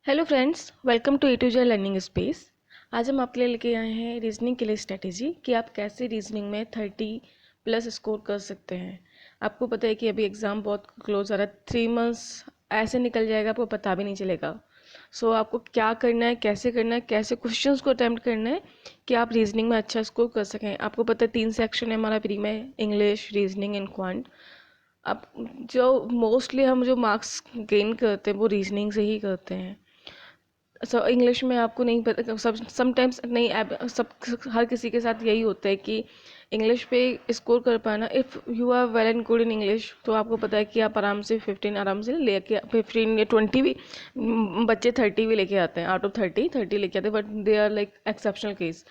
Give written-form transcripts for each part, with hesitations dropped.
Hello friends, welcome to A to Z learning space. आज हम आपके लिए लेके आए हैं रीजनिंग के लिए स्ट्रेटेजी कि आप कैसे रीजनिंग में 30+ स्कोर कर सकते हैं। आपको पता है कि अभी एग्ज़ाम बहुत क्लोज आ रहा है, 3 मंथ्स ऐसे निकल जाएगा, आपको पता भी नहीं चलेगा। आपको क्या करना है, कैसे क्वेश्चंस को अटैम्प्ट करना है कि आप रीजनिंग में अच्छा स्कोर कर सकें। आपको पता है 3 सेक्शन है हमारा प्री में, इंग्लिश, रीजनिंग एंड क्वांट। अब जो मोस्टली हम जो मार्क्स गेन करते हैं वो रीजनिंग से ही करते हैं। इंग्लिश में आपको नहीं पता, सब समटाइम्स नहीं हर किसी के साथ यही होता है कि इंग्लिश पे स्कोर कर पाना। If you are well and good in English तो आपको पता है कि आप आराम से 15 आराम से लेके 15 या 20 भी, बच्चे 30 भी लेके आते हैं, आउट ऑफ 30 लेके आते हैं, but they are like exceptional case.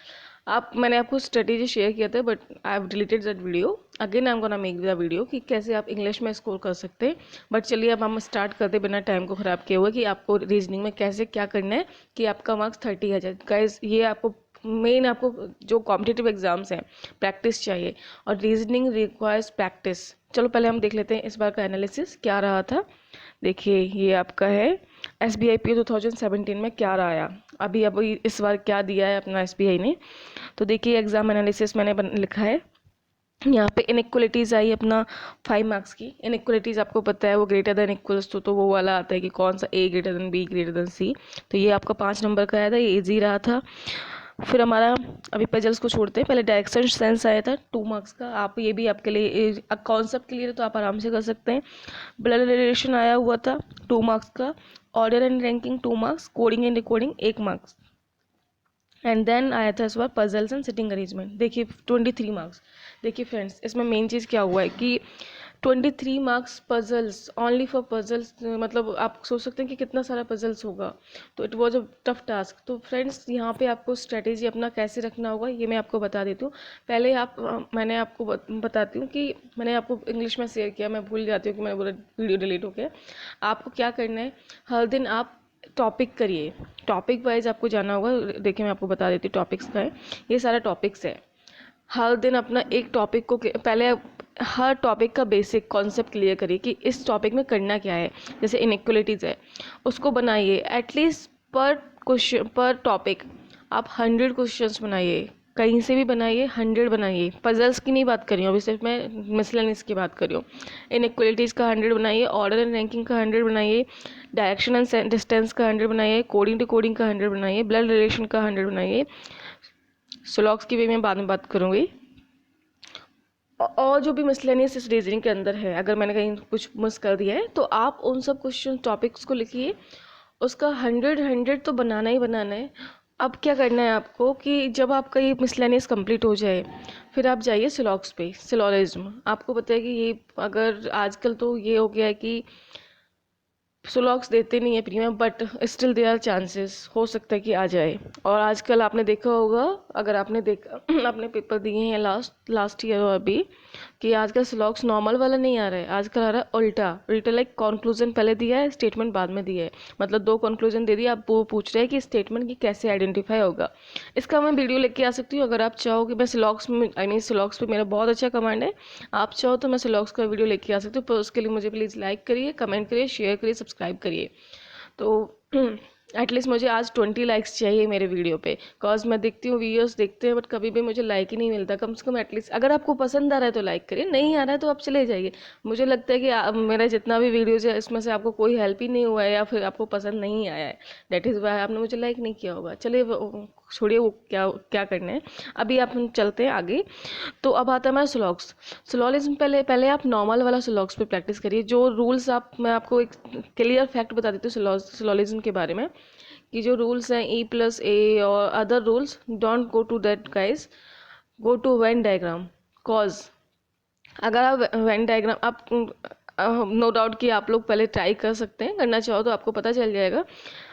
मैंने आपको स्ट्रेटेजी शेयर किया था, but I have deleted that video. Again I am gonna make the video कि कैसे आप इंग्लिश में स्कोर कर सकते हैं। बट चलिए अब हम स्टार्ट करते बिना टाइम को ख़राब किए हुए कि आपको रीजनिंग में कैसे क्या करना है कि आपका मार्क्स 30 आ जाए। गाइस, ये आपको मेन, आपको जो कॉम्पिटिटिव एग्जाम्स हैं प्रैक्टिस चाहिए, और रीजनिंग रिक्वायर्स प्रैक्टिस। चलो पहले हम देख लेते हैं इस बार का एनालिसिस क्या रहा था। देखिए, ये आपका है SBI PO 2017 में क्या रहा है। अभी इस बार क्या दिया है अपना SBI ने। तो देखिए, एग्जाम एनालिसिस मैंने लिखा है यहाँ पे। इनइक्वलिटीज़ आई अपना 5 मार्क्स की। इनइक्वलिटीज़ आपको पता है वो ग्रेटर देन इक्वल्स तो वो वाला आता है कि कौन सा A greater than B greater than C। तो ये आपका 5 नंबर का आया था, ये ईजी रहा था। फिर हमारा अभी पजल्स को छोड़ते हैं, पहले डायरेक्शन सेंस आया था 2 मार्क्स का। आप ये भी आपके लिए कॉन्सेप्ट क्लियर है तो आप आराम से कर सकते हैं। ब्लड रिलेशन आया हुआ था 2 मार्क्स का। Order and ranking 2 marks. Coding and decoding 1 marks. And then आया था इस बार पजल्स एंड सिटिंग अरेंजमेंट। देखिए 23 मार्क्स। देखिए फ्रेंड्स, इसमें मेन चीज़ क्या हुआ है कि 23 marks puzzles, only for puzzles. मतलब आप सोच सकते हैं कि कितना सारा पजल्स होगा। तो it was a tough task. तो फ्रेंड्स, यहाँ पे आपको स्ट्रेटेजी अपना कैसे रखना होगा ये मैं आपको बता देती हूँ। पहले मैंने आपको बताती हूँ कि मैंने आपको इंग्लिश में शेयर किया, मैं भूल जाती हूँ कि मैंने बोला, वीडियो डिलीट हो गया। आपको क्या करना है, हर दिन आप टॉपिक करिए, टॉपिक वाइज आपको जाना होगा। देखिए मैं आपको बता देती हूँ टॉपिक्स का है, ये सारा टॉपिक्स है। हर दिन अपना एक टॉपिक को पहले हर टॉपिक का बेसिक कॉन्सेप्ट क्लियर करिए कि इस टॉपिक में करना क्या है। जैसे इनइक्वलिटीज़ है, उसको बनाइए एटलीस्ट पर क्वेश्चन पर टॉपिक आप 100 क्वेश्चंस बनाइए, कहीं से भी बनाइए, 100 बनाइए। पजल्स की नहीं बात कर रही हूँ अभी, सिर्फ मैं मिसलेनियस की बात कर रही हूँ। इनइक्वलिटीज़ का 100 बनाइए, ऑर्डर एंड रैंकिंग का 100 बनाइए, डायरेक्शन एंड डिस्टेंस का 100 बनाइए, कोडिंग टू कोडिंग का 100 बनाइए, ब्लड रिलेशन का 100 बनाइए। स्लॉग्स की भी मैं बाद में बात करूँगी। और जो भी मिसलेनियस इस रीजनिंग के अंदर है, अगर मैंने कहीं कुछ मिस कर दिया है तो आप उन सब क्वेश्चन टॉपिक्स को लिखिए। उसका 100 तो बनाना ही बनाना है। अब क्या करना है आपको कि जब आपका ये मिसलेनियस कंप्लीट हो जाए, फिर आप जाइए सिलॉग्स पे, सिलोलिज्म। आपको पता है कि ये अगर आजकल तो ये हो गया है कि सुलॉक्स देते नहीं है premium, but still there are chances, हो सकता है कि आ जाए। और आजकल आपने देखा होगा, अगर आपने देखा आपने पेपर दिए हैं लास्ट ईयर और अभी, कि आजकल स्लॉक्स नॉर्मल वाला नहीं आ रहा है, आजकल आ रहा है उल्टा उल्टा। लाइक कंक्लूजन पहले दिया है, स्टेटमेंट बाद में दिया है। मतलब 2 कंक्लूजन दे दिया, आप वो पूछ रहे हैं कि स्टेटमेंट की कैसे आइडेंटिफाई होगा। इसका मैं वीडियो लेके आ सकती हूँ अगर आप चाहो कि मैं स्लॉक्स में, आई मीन स्लॉक्स पे मेरा बहुत अच्छा कमांड है। आप चाहो तो मैं स्लॉक्स का वीडियो लेके आ सकती हूँ, पर उसके लिए मुझे प्लीज़ लाइक करिए, कमेंट करिए, शेयर करिए, सब्सक्राइब करिए। तो एटलीस्ट मुझे आज 20 लाइक्स चाहिए मेरे वीडियो पे, कॉज मैं देखती हूँ वीडियोस देखते हैं, बट कभी भी मुझे लाइक ही नहीं मिलता। कम से कम एटलीस्ट अगर आपको पसंद आ रहा है तो लाइक करिए, नहीं आ रहा है तो आप चले जाइए। मुझे लगता है कि मेरा जितना भी वीडियोज है इसमें से आपको कोई हेल्प ही नहीं हुआ है, या फिर आपको पसंद नहीं आया है, दैट इज़ वाई आपने मुझे लाइक नहीं किया होगा। चलिए छोड़िए वो क्या क्या करना है। अभी आप हम चलते हैं आगे। तो अब आता है हमारा स्लॉग्स। स्लोलिज्म पहले पहले आप नॉर्मल वाला स्लॉग्स पे प्रैक्टिस करिए। जो रूल्स मैं आपको एक क्लियर फैक्ट बता देती हूँ स्लोलिज्म के बारे में, कि जो रूल्स हैं E+A और other rules, don't go to that guys, go to Venn diagram. Cause अगर आप वेन डायग्राम, आप नो डाउट कि आप लोग पहले ट्राई कर सकते हैं, करना चाहो तो आपको पता चल जाएगा।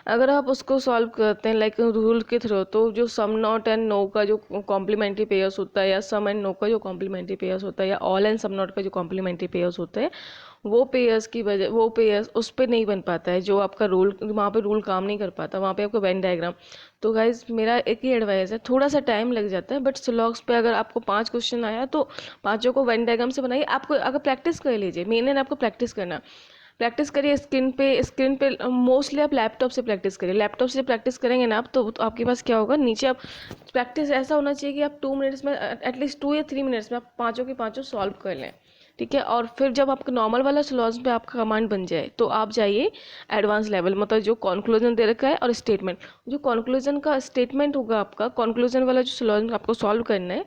अगर आप उसको सॉल्व करते हैं लाइक रूल के थ्रू, तो जो सम नॉट एंड नो का जो कॉम्प्लीमेंट्री पेयर्स होता है, या सम एंड नो का जो कॉम्प्लीमेंट्री पेयर्स होता है, या ऑल एंड सम नॉट का जो कॉम्प्लीमेंट्री पेयर्स होता है, वो पेयर्स की वजह, वो पेयर्स उस पर नहीं बन पाता है। जो आपका रूल, वहाँ पे रूल काम नहीं कर पाता, वहाँ पे आपको वेन डायग्राम। तो गाइज मेरा एक ही एडवाइस है, थोड़ा सा टाइम लग जाता है, बट स्लॉग्स पे अगर आपको 5 क्वेश्चन आया तो 5 को वेन डायग्राम से बनाइए। आपको अगर प्रैक्टिस कर लीजिए, मेन है आपको प्रैक्टिस करना। प्रैक्टिस करिए स्क्रीन पे मोस्टली आप लैपटॉप से प्रैक्टिस करिए। लैपटॉप से प्रैक्टिस करेंगे ना आप तो आपके पास क्या होगा, नीचे आप प्रैक्टिस ऐसा होना चाहिए कि आप 2 मिनट्स में एटलीस्ट 2 या 3 मिनट्स में आप पाँचों के पाँचों सॉल्व कर लें, ठीक है। और फिर जब आपका नॉर्मल वाला स्लॉज पे आपका कमांड बन जाए तो आप जाइए एडवांस लेवल, मतलब जो कॉन्क्लूजन दे रखा है और स्टेटमेंट, जो कॉन्क्लूजन का स्टेटमेंट होगा आपका, कॉन्क्लूजन वाला जो स्लॉज आपको सॉल्व करना है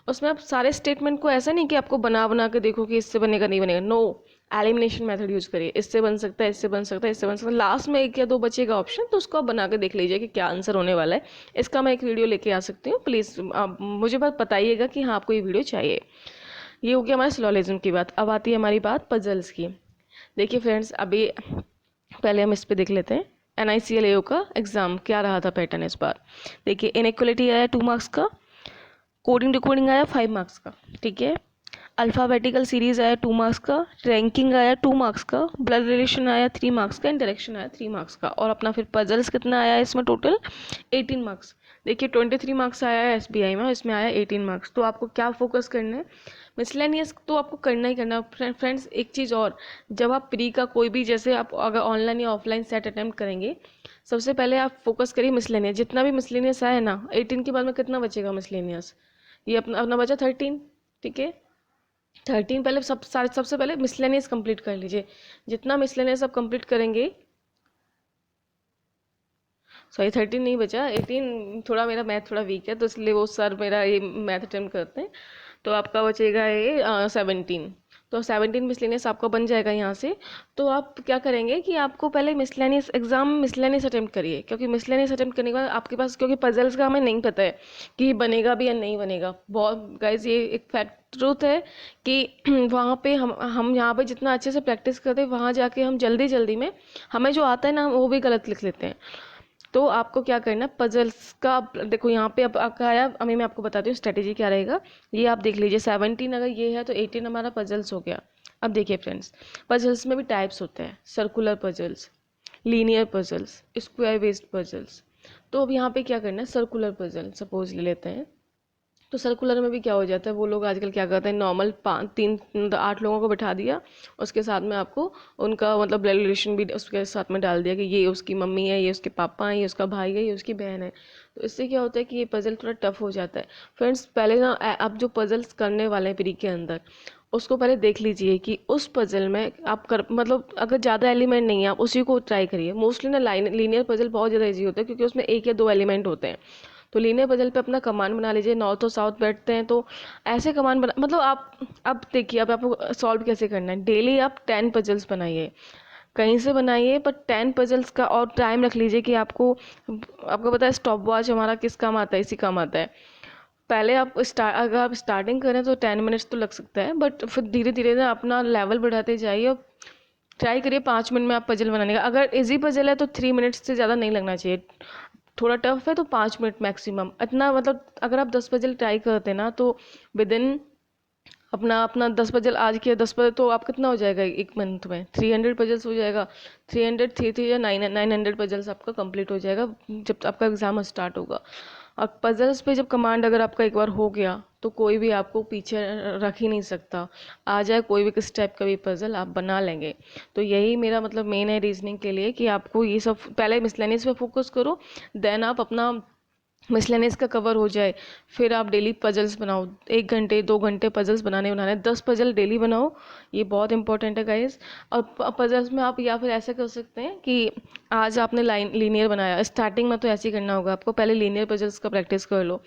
उसमें आप सारे स्टेटमेंट को ऐसा नहीं कि आपको बना बना के देखो कि इससे बनेगा नहीं बनेगा, नो, एलिमिनेशन मेथड यूज करिए। इससे बन सकता है, इससे बन सकता है, इससे बन सकता है, लास्ट में 1 या 2 बचेगा ऑप्शन तो उसको आप बना के देख लीजिए कि क्या आंसर होने वाला है। इसका मैं एक वीडियो लेके आ सकती हूँ, प्लीज़ आप मुझे बस बताइएगा कि हाँ आपको ये वीडियो चाहिए। ये हो गया हमारे सिलोजिज्म की बात। अब आती है हमारी बात पजल्स की। देखिए फ्रेंड्स, अभी पहले हम इस पे देख लेते हैं NICLAO का एग्जाम क्या रहा था पैटर्न इस बार। देखिए इनइक्वलिटी आया 2 मार्क्स का, कोडिंग डिकोडिंग आया 5 मार्क्स का, ठीक है। अल्फ़ाबेटिकल सीरीज आया 2 मार्क्स का, रैंकिंग आया 2 मार्क्स का, ब्लड रिलेशन आया 3 मार्क्स का, इंटरेक्शन आया 3 मार्क्स का, और अपना फिर पजल्स कितना आया इसमें टोटल 18 मार्क्स। देखिए 23 मार्क्स आया है SBI में, इसमें आया 18 मार्क्स। तो आपको क्या फोकस करना है, मिसलेनियस तो आपको करना ही करना। फ्रेंड्स एक चीज़ और, जब आप प्री का कोई भी, जैसे आप अगर ऑनलाइन या ऑफलाइन सेट अटैम्प्ट करेंगे, सबसे पहले आप फोकस करिए मिसलेनियस। जितना भी मिसलेनियस आया ना 18 के बाद में कितना बचेगा मिसलेनियस, ये अपना अपना बचा 13, ठीक है। 13 पहले सबसे पहले मिसलेनियस कंप्लीट कर लीजिए। जितना मिसलेनियस आप कंप्लीट करेंगे, सॉरी 13 नहीं बचा 18, थोड़ा मेरा मैथ थोड़ा वीक है तो इसलिए वो सर मेरा ये मैथ अटेम्प्ट करते हैं, तो आपका बचेगा ये 17। तो 17 मिसलेनियस आपका बन जाएगा यहाँ से। तो आप क्या करेंगे कि आपको पहले मिसलेनियस एग्जाम मिसलेनियस अटेम्प्ट करिए, क्योंकि मिसलेनियस अटेम्प्ट करने के बाद आपके पास, क्योंकि पजल्स का हमें नहीं पता है कि बनेगा भी या नहीं बनेगा। बहुत गाइज ये एक फैक्ट ट्रूथ है कि वहाँ पे हम यहाँ पे जितना अच्छे से प्रैक्टिस करते हैं, वहाँ जाके हम जल्दी जल्दी में हमें जो आता है ना वो भी गलत लिख लेते हैं। तो आपको क्या करना है, पजल्स का देखो यहाँ पे अब आपका आया, अभी मैं आपको बताती हूँ स्ट्रेटेजी क्या रहेगा। ये आप देख लीजिए 17 अगर ये है तो 18 हमारा पजल्स हो गया। अब देखिए फ्रेंड्स, पजल्स में भी टाइप्स होते हैं, circular puzzles, linear puzzles, square based puzzles. तो अब यहाँ पे क्या करना है, सर्कुलर पजल सपोज ले लेते हैं। तो सर्कुलर में भी क्या हो जाता है, वो लोग आजकल क्या करते हैं, नॉर्मल 8 लोगों को बैठा दिया, उसके साथ में आपको उनका मतलब ब्लड रिलेशन भी उसके साथ में डाल दिया कि ये उसकी मम्मी है, ये उसके पापा हैं, ये उसका भाई है, ये उसकी बहन है। तो इससे क्या होता है कि ये पजल थोड़ा टफ हो जाता है। फ्रेंड्स पहले ना आप जो पजल्स करने वाले हैं प्री के अंदर, उसको पहले देख लीजिए कि उस पजल में आप कर मतलब अगर ज़्यादा एलिमेंट नहीं है आप उसी को ट्राई करिए। मोस्टली ना लीनियर पजल बहुत ज़्यादा ईजी होता है क्योंकि उसमें 1 या 2 एलिमेंट होते हैं। तो लीनियर पजल पे अपना कमांड बना लीजिए। नॉर्थ और साउथ बैठते हैं तो ऐसे कमांड बना, मतलब आप अब देखिए अब आपको सॉल्व कैसे करना है। डेली आप 10 पजल्स बनाइए, कहीं से बनाइए पर 10 पजल्स का, और टाइम रख लीजिए कि आपको पता है स्टॉप वॉच हमारा किस काम आता है, इसी काम आता है। पहले आप अगर आप स्टार्टिंग करें तो 10 मिनट्स तो लग सकता है, बट फिर धीरे धीरे ना अपना लेवल बढ़ाते जाइए और ट्राई करिए 5 मिनट में आप पजल बनाने का। अगर इजी पजल है तो 3 मिनट्स से ज़्यादा नहीं लगना चाहिए, थोड़ा टफ है तो 5 मिनट मैक्सिमम, इतना मतलब अगर आप 10 पजल ट्राई करते हैं ना तो विद इन अपना अपना 10 पजल आज किया, 10 पजल तो आप कितना हो जाएगा एक मंथ में, 300 पजल्स हो जाएगा। 300 थ्री थ्री या 900 पजल्स आपका कंप्लीट हो जाएगा जब आपका एग्जाम स्टार्ट होगा। और पजल्स पे जब कमांड अगर आपका एक बार हो गया तो कोई भी आपको पीछे रख ही नहीं सकता, आ जाए कोई भी किस टाइप का भी पजल आप बना लेंगे। तो यही मेरा मतलब मेन है रीजनिंग के लिए कि आपको ये सब पहले मिसलेनियस पे फोकस करो, देन आप अपना मिसलेनियस का कवर हो जाए, फिर आप डेली पजल्स बनाओ। 1 घंटे 2 घंटे पजल्स बनाने 10 पजल डेली बनाओ, ये बहुत इंपॉर्टेंट है गाइज। और पजल्स में आप या फिर ऐसा कर सकते हैं कि आज आपने लीनियर बनाया, स्टार्टिंग में तो ऐसे ही करना होगा आपको, पहले लीनियर पजल्स का प्रैक्टिस कर लो।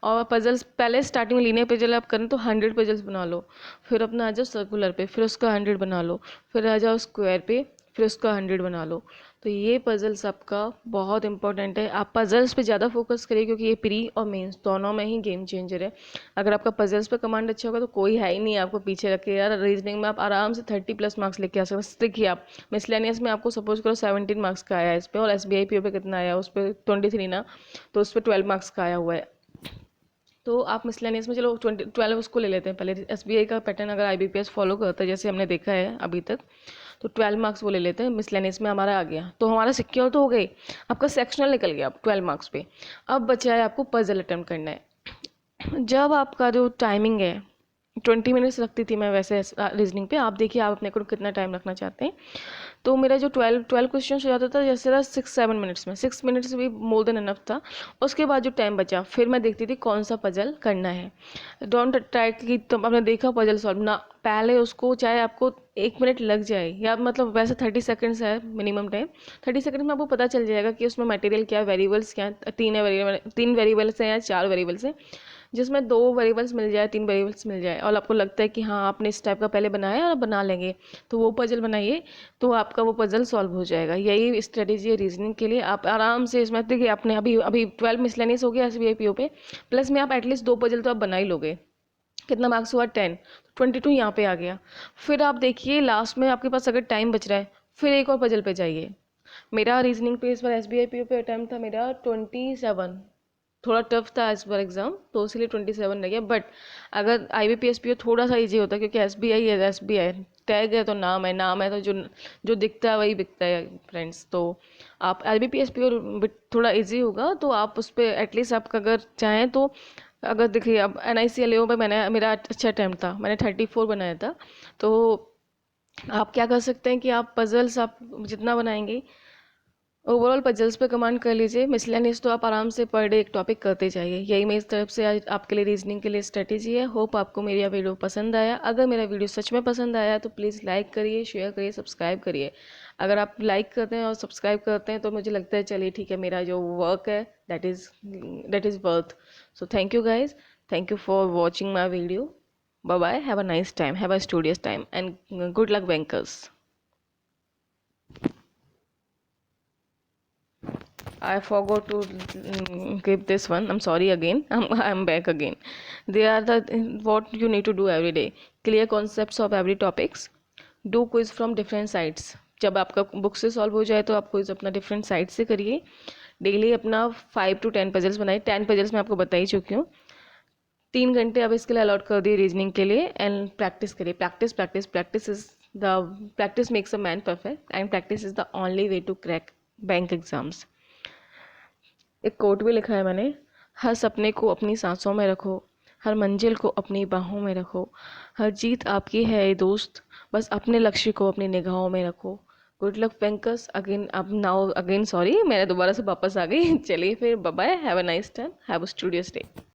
और पजल्स पहले स्टार्टिंग में लीनियर पजल आप करें तो 100 पजल्स बना लो, फिर अपना आ जाओ सर्कुलर पे, फिर उसका 100 बना लो, फिर आ जाओ स्क्वायर पे, फिर उसका 100 बना लो। तो ये पजल्स आपका बहुत इंपॉर्टेंट है, आप पजल्स पे ज़्यादा फोकस करिए क्योंकि ये प्री और मेंस दोनों में ही गेम चेंजर है। अगर आपका पजल्स पे कमांड अच्छा होगा तो कोई है ही नहीं आपको पीछे रखे। यार रीजनिंग में आप आराम से 30+ मार्क्स लेके आ सकते। देखिए आप मिसलेनियस में आपको सपोज करो 17 मार्क्स का आया इस पर, और SBI PO पे कितना आया, उस पर 23 ना, तो उस पर 12 मार्क्स का आया हुआ है। तो आप मिसलेनियस में चलो 12 उसको ले लेते हैं पहले। SBI का पैटर्न अगर IBPS फॉलो करता है जैसे हमने देखा है अभी तक, तो 12 मार्क्स वो ले लेते हैं। मिसलेनियस में हमारा आ गया तो हमारा सिक्योर तो हो गई, आपका सेक्शनल निकल गया 12 मार्क्स पे। अब बचा है आपको पजल अटेम्प्ट करना है। जब आपका जो टाइमिंग है 20 मिनट्स रखती थी मैं वैसे रीजनिंग पे। आप देखिए आप अपने को कितना टाइम रखना चाहते हैं। तो मेरा जो 12 क्वेश्चन हो जाता था जैसे था 6-7 मिनट्स में, 6 मिनट्स भी मोर देन इनफ था। उसके बाद जो टाइम बचा फिर मैं देखती थी कौन सा पजल करना है। डोंट ट्राई कि तुम आपने देखा पजल सॉल्व ना, पहले उसको चाहे आपको 1 मिनट लग जाए या मतलब वैसे 30 सेकेंड्स है मिनिमम टाइम, 30 सेकेंड में आपको पता चल जाएगा कि उसमें मटेरियल क्या है, वेरिएबल्स क्या है, 3 वेरिएबल्स हैं या 4 वेरिएबल्स हैं। जिसमें 2 वेरिएबल्स मिल जाए, 3 वेरिएबल्स मिल जाए और आपको लगता है कि हाँ आपने इस टाइप का पहले बनाया और बना लेंगे, तो वो पजल बनाइए, तो आपका वो पजल सॉल्व हो जाएगा। यही स्ट्रेटेजी है रीजनिंग के लिए। आप आराम से इसमें देखिए आपने अभी अभी 12 मिसलेनियस हो गया SBI PO पे, प्लस में आप एटलीस्ट 2 पजल तो आप बना ही लोगे। कितना मार्क्स हुआ 10, 22 यहाँ पे आ गया। फिर आप देखिए लास्ट में आपके पास अगर टाइम बच रहा है फिर एक और पजल पे जाइए। मेरा रीजनिंग पे इस बार SBI PO पे अटैम्प्ट था मेरा 27। थोड़ा टफ था इस बार एग्जाम, तो इसलिए 27 रह गया। बट अगर IBPS PO थोड़ा सा इजी होता, क्योंकि SBI है, SBI टैग है तो नाम है, नाम है तो जो जो दिखता है वही बिकता है फ्रेंड्स। तो आप IBPS PO थोड़ा इजी होगा, तो आप उस पर एटलीस्ट आप अगर चाहें तो, अगर देखिए अब NICLAO पे मैंने मेरा अच्छा अटैम्प्ट था, मैंने 34 बनाया था। तो आप क्या कर सकते हैं कि आप पजल्स आप जितना बनाएंगे ओवरऑल पजल्स पे कमांड कर लीजिए। मिसलेनियस तो आप आराम से पर डे एक टॉपिक करते जाइए। यही मेरी तरफ से आज आपके लिए रीजनिंग के लिए स्ट्रेटेजी है। होप आपको मेरा वीडियो पसंद आया। अगर मेरा वीडियो सच में पसंद आया तो प्लीज़ लाइक करिए, शेयर करिए, सब्सक्राइब करिए। अगर आप लाइक करते हैं और सब्सक्राइब करते हैं तो मुझे लगता है चलिए ठीक है, मेरा जो वर्क है that is worth. So thank you guys, thank you for watching my video. Bye bye, have a nice time, have a studious time and good luck bankers. I forgot to give this one. I'm sorry again. I'm back again. They are the what you need to do every day. Clear concepts of every topics. Do quiz from different sides. जब आपका book से solve हो जाए तो आप quiz अपना different side से करिए। डेली अपना 5 to 10 पजल्स बनाइए। 10 पजल्स मैं आपको बता ही चुकी हूँ। 3 घंटे आप इसके लिए अलॉट कर दिए रीजनिंग के लिए एंड प्रैक्टिस करिए। Practice practice practice is the practice makes a man perfect and practice is the only way to crack bank exams. एक कोट भी लिखा है मैंने, हर सपने को अपनी सांसों में रखो, हर मंजिल को अपनी बाहों में रखो, हर जीत आपकी है ये दोस्त, बस अपने लक्ष्य को अपनी निगाहों में रखो। Good luck bankers. अगेन अब नाउ अगेन सॉरी, मैं दोबारा से वापस आ गई। चलिए फिर bye bye, have a nice time, have a studious day.